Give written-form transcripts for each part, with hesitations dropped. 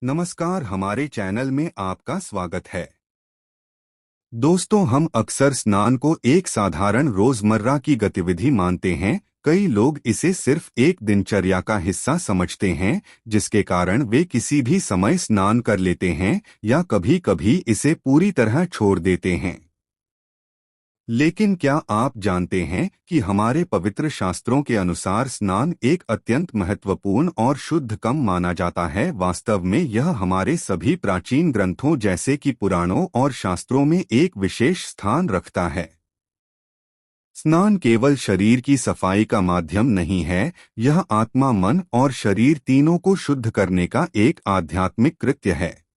नमस्कार, हमारे चैनल में आपका स्वागत है। दोस्तों, हम अक्सर स्नान को एक साधारण रोजमर्रा की गतिविधि मानते हैं। कई लोग इसे सिर्फ एक दिनचर्या का हिस्सा समझते हैं, जिसके कारण वे किसी भी समय स्नान कर लेते हैं या कभी-कभी इसे पूरी तरह छोड़ देते हैं। लेकिन क्या आप जानते हैं कि हमारे पवित्र शास्त्रों के अनुसार स्नान एक अत्यंत महत्वपूर्ण और शुद्ध कर्म माना जाता है। वास्तव में यह हमारे सभी प्राचीन ग्रंथों जैसे कि पुराणों और शास्त्रों में एक विशेष स्थान रखता है। स्नान केवल शरीर की सफाई का माध्यम नहीं है, यह आत्मा, मन और शरीर तीनों को शुद्ध करने का एक आध्यात्मिक कृत्य है।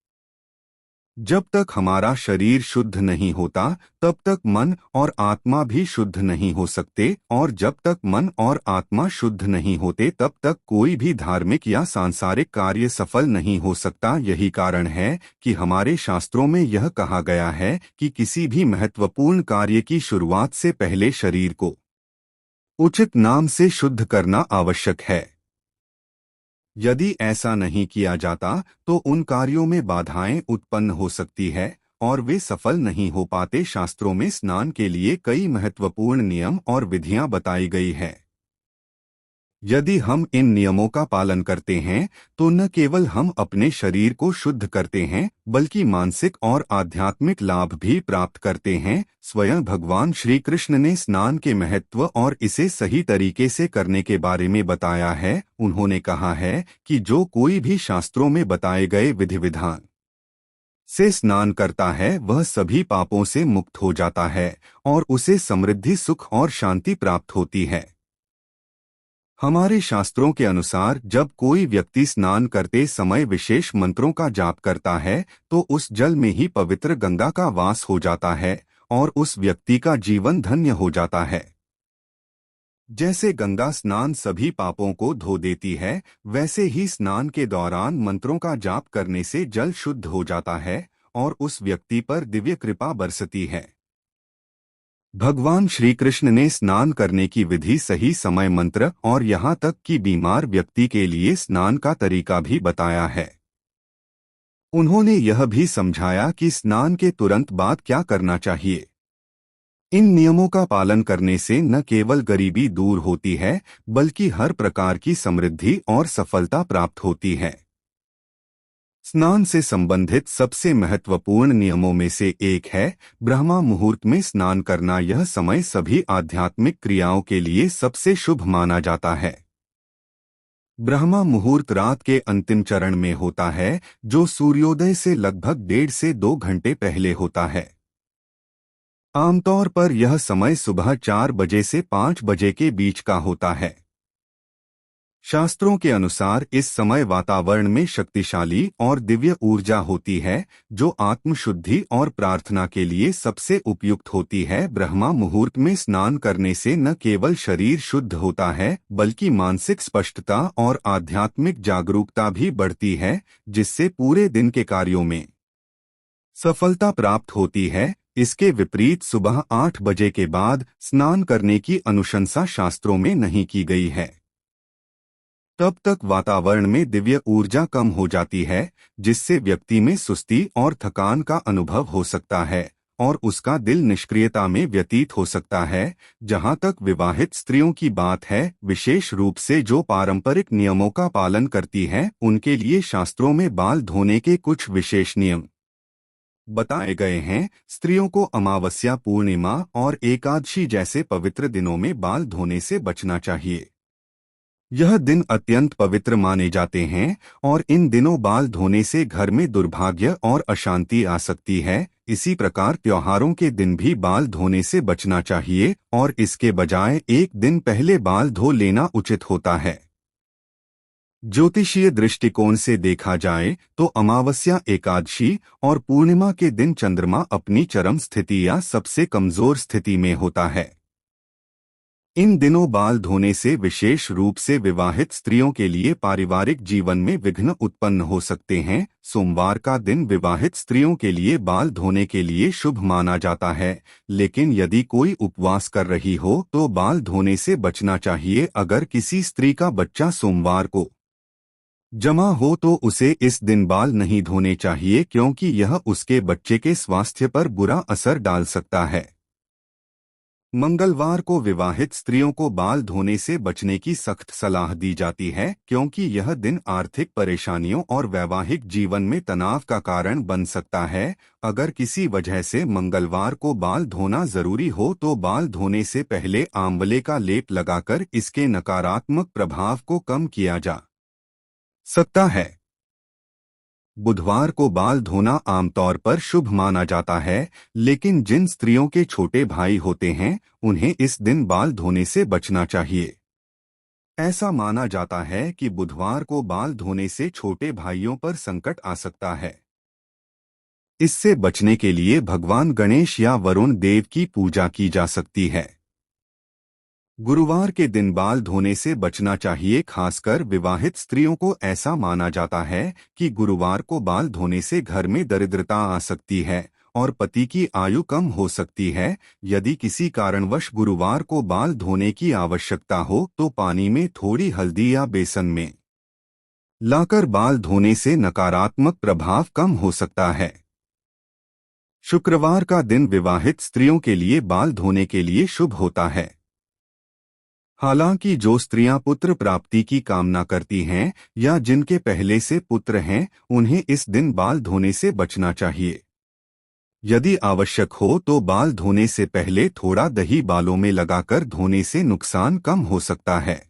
जब तक हमारा शरीर शुद्ध नहीं होता, तब तक मन और आत्मा भी शुद्ध नहीं हो सकते, और जब तक मन और आत्मा शुद्ध नहीं होते, तब तक कोई भी धार्मिक या सांसारिक कार्य सफल नहीं हो सकता। यही कारण है कि हमारे शास्त्रों में यह कहा गया है कि किसी भी महत्वपूर्ण कार्य की शुरुआत से पहले शरीर को उचित नाम से शुद्ध करना आवश्यक है। यदि ऐसा नहीं किया जाता तो उन कार्यों में बाधाएं उत्पन्न हो सकती है और वे सफल नहीं हो पाते। शास्त्रों में स्नान के लिए कई महत्वपूर्ण नियम और विधियां बताई गई है। यदि हम इन नियमों का पालन करते हैं तो न केवल हम अपने शरीर को शुद्ध करते हैं, बल्कि मानसिक और आध्यात्मिक लाभ भी प्राप्त करते हैं। स्वयं भगवान श्री कृष्ण ने स्नान के महत्व और इसे सही तरीके से करने के बारे में बताया है। उन्होंने कहा है कि जो कोई भी शास्त्रों में बताए गए विधि विधान से स्नान करता है, वह सभी पापों से मुक्त हो जाता है और उसे समृद्धि, सुख और शांति प्राप्त होती है। हमारे शास्त्रों के अनुसार जब कोई व्यक्ति स्नान करते समय विशेष मंत्रों का जाप करता है, तो उस जल में ही पवित्र गंगा का वास हो जाता है और उस व्यक्ति का जीवन धन्य हो जाता है। जैसे गंगा स्नान सभी पापों को धो देती है, वैसे ही स्नान के दौरान मंत्रों का जाप करने से जल शुद्ध हो जाता है और उस व्यक्ति पर दिव्य कृपा बरसती है। भगवान श्री कृष्ण ने स्नान करने की विधि, सही समय, मंत्र और यहाँ तक कि बीमार व्यक्ति के लिए स्नान का तरीका भी बताया है। उन्होंने यह भी समझाया कि स्नान के तुरंत बाद क्या करना चाहिए। इन नियमों का पालन करने से न केवल गरीबी दूर होती है, बल्कि हर प्रकार की समृद्धि और सफलता प्राप्त होती है। स्नान से संबंधित सबसे महत्वपूर्ण नियमों में से एक है ब्रह्मा मुहूर्त में स्नान करना। यह समय सभी आध्यात्मिक क्रियाओं के लिए सबसे शुभ माना जाता है। ब्रह्मा मुहूर्त रात के अंतिम चरण में होता है, जो सूर्योदय से लगभग 1.5 से 2 घंटे पहले होता है। आमतौर पर यह समय सुबह 4 बजे से 5 बजे के बीच का होता है। शास्त्रों के अनुसार इस समय वातावरण में शक्तिशाली और दिव्य ऊर्जा होती है, जो आत्मशुद्धि और प्रार्थना के लिए सबसे उपयुक्त होती है। ब्रह्मा मुहूर्त में स्नान करने से न केवल शरीर शुद्ध होता है, बल्कि मानसिक स्पष्टता और आध्यात्मिक जागरूकता भी बढ़ती है, जिससे पूरे दिन के कार्यों में सफलता प्राप्त होती है। इसके विपरीत सुबह 8 बजे के बाद स्नान करने की अनुशंसा शास्त्रों में नहीं की गई है। तब तक वातावरण में दिव्य ऊर्जा कम हो जाती है, जिससे व्यक्ति में सुस्ती और थकान का अनुभव हो सकता है और उसका दिल निष्क्रियता में व्यतीत हो सकता है। जहां तक विवाहित स्त्रियों की बात है, विशेष रूप से जो पारंपरिक नियमों का पालन करती हैं, उनके लिए शास्त्रों में बाल धोने के कुछ विशेष नियम बताए गए हैं। स्त्रियों को अमावस्या, पूर्णिमा और एकादशी जैसे पवित्र दिनों में बाल धोने से बचना चाहिए। यह दिन अत्यंत पवित्र माने जाते हैं और इन दिनों बाल धोने से घर में दुर्भाग्य और अशांति आ सकती है। इसी प्रकार त्योहारों के दिन भी बाल धोने से बचना चाहिए और इसके बजाय एक दिन पहले बाल धो लेना उचित होता है। ज्योतिषीय दृष्टिकोण से देखा जाए तो अमावस्या, एकादशी और पूर्णिमा के दिन चंद्रमा अपनी चरम स्थिति या सबसे कमजोर स्थिति में होता है। इन दिनों बाल धोने से विशेष रूप से विवाहित स्त्रियों के लिए पारिवारिक जीवन में विघ्न उत्पन्न हो सकते हैं। सोमवार का दिन विवाहित स्त्रियों के लिए बाल धोने के लिए शुभ माना जाता है, लेकिन यदि कोई उपवास कर रही हो तो बाल धोने से बचना चाहिए। अगर किसी स्त्री का बच्चा सोमवार को जमा हो तो उसे इस दिन बाल नहीं धोने चाहिए, क्योंकि यह उसके बच्चे के स्वास्थ्य पर बुरा असर डाल सकता है। मंगलवार को विवाहित स्त्रियों को बाल धोने से बचने की सख्त सलाह दी जाती है, क्योंकि यह दिन आर्थिक परेशानियों और वैवाहिक जीवन में तनाव का कारण बन सकता है। अगर किसी वजह से मंगलवार को बाल धोना जरूरी हो तो बाल धोने से पहले आंवले का लेप लगाकर इसके नकारात्मक प्रभाव को कम किया जा सकता है। बुधवार को बाल धोना आमतौर पर शुभ माना जाता है, लेकिन जिन स्त्रियों के छोटे भाई होते हैं उन्हें इस दिन बाल धोने से बचना चाहिए। ऐसा माना जाता है कि बुधवार को बाल धोने से छोटे भाइयों पर संकट आ सकता है। इससे बचने के लिए भगवान गणेश या वरुण देव की पूजा की जा सकती है। गुरुवार के दिन बाल धोने से बचना चाहिए, खासकर विवाहित स्त्रियों को। ऐसा माना जाता है कि गुरुवार को बाल धोने से घर में दरिद्रता आ सकती है और पति की आयु कम हो सकती है। यदि किसी कारणवश गुरुवार को बाल धोने की आवश्यकता हो तो पानी में थोड़ी हल्दी या बेसन में लाकर बाल धोने से नकारात्मक प्रभाव कम हो सकता है। शुक्रवार का दिन विवाहित स्त्रियों के लिए बाल धोने के लिए शुभ होता है। हालांकि जो स्त्रियां पुत्र प्राप्ति की कामना करती हैं या जिनके पहले से पुत्र हैं, उन्हें इस दिन बाल धोने से बचना चाहिए। यदि आवश्यक हो तो बाल धोने से पहले थोड़ा दही बालों में लगाकर धोने से नुकसान कम हो सकता है।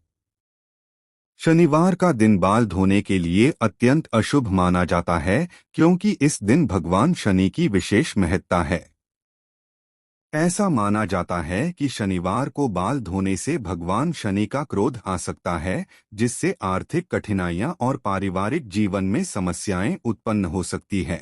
शनिवार का दिन बाल धोने के लिए अत्यंत अशुभ माना जाता है, क्योंकि इस दिन भगवान शनि की विशेष महत्ता है। ऐसा माना जाता है कि शनिवार को बाल धोने से भगवान शनि का क्रोध आ सकता है, जिससे आर्थिक कठिनाइयां और पारिवारिक जीवन में समस्याएं उत्पन्न हो सकती है।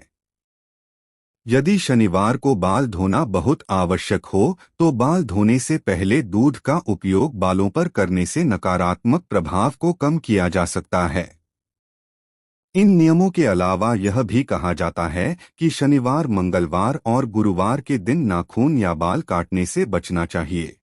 यदि शनिवार को बाल धोना बहुत आवश्यक हो तो बाल धोने से पहले दूध का उपयोग बालों पर करने से नकारात्मक प्रभाव को कम किया जा सकता है। इन नियमों के अलावा यह भी कहा जाता है कि शनिवार, मंगलवार और गुरुवार के दिन नाखून या बाल काटने से बचना चाहिए।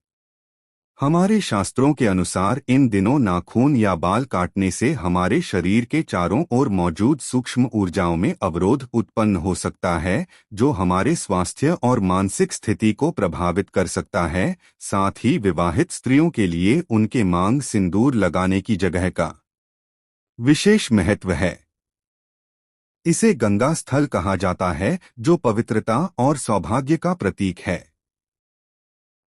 हमारे शास्त्रों के अनुसार इन दिनों नाखून या बाल काटने से हमारे शरीर के चारों ओर मौजूद सूक्ष्म ऊर्जाओं में अवरोध उत्पन्न हो सकता है, जो हमारे स्वास्थ्य और मानसिक स्थिति को प्रभावित कर सकता है। साथ ही विवाहित स्त्रियों के लिए उनके मांग सिंदूर लगाने की जगह का विशेष महत्व है। इसे गंगा स्थल कहा जाता है, जो पवित्रता और सौभाग्य का प्रतीक है।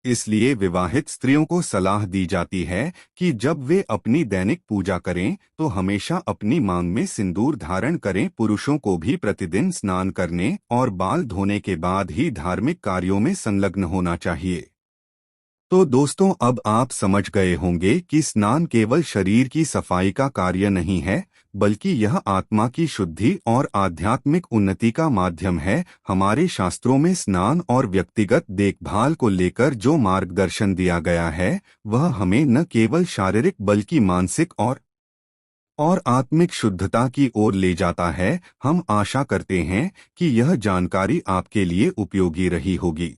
इसलिए विवाहित स्त्रियों को सलाह दी जाती है कि जब वे अपनी दैनिक पूजा करें तो हमेशा अपनी मांग में सिंदूर धारण करें। पुरुषों को भी प्रतिदिन स्नान करने और बाल धोने के बाद ही धार्मिक कार्यों में संलग्न होना चाहिए। तो दोस्तों, अब आप समझ गए होंगे कि स्नान केवल शरीर की सफाई का कार्य नहीं है, बल्कि यह आत्मा की शुद्धि और आध्यात्मिक उन्नति का माध्यम है। हमारे शास्त्रों में स्नान और व्यक्तिगत देखभाल को लेकर जो मार्गदर्शन दिया गया है, वह हमें न केवल शारीरिक बल्कि मानसिक और आत्मिक शुद्धता की ओर ले जाता है। हम आशा करते हैं कि यह जानकारी आपके लिए उपयोगी रही होगी।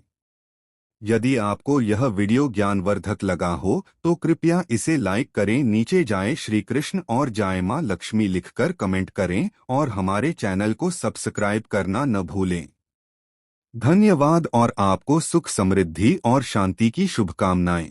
यदि आपको यह वीडियो ज्ञानवर्धक लगा हो तो कृपया इसे लाइक करें, नीचे जाएं श्री कृष्ण और जय मां लक्ष्मी लिखकर कमेंट करें और हमारे चैनल को सब्सक्राइब करना न भूलें। धन्यवाद और आपको सुख, समृद्धि और शांति की शुभकामनाएं।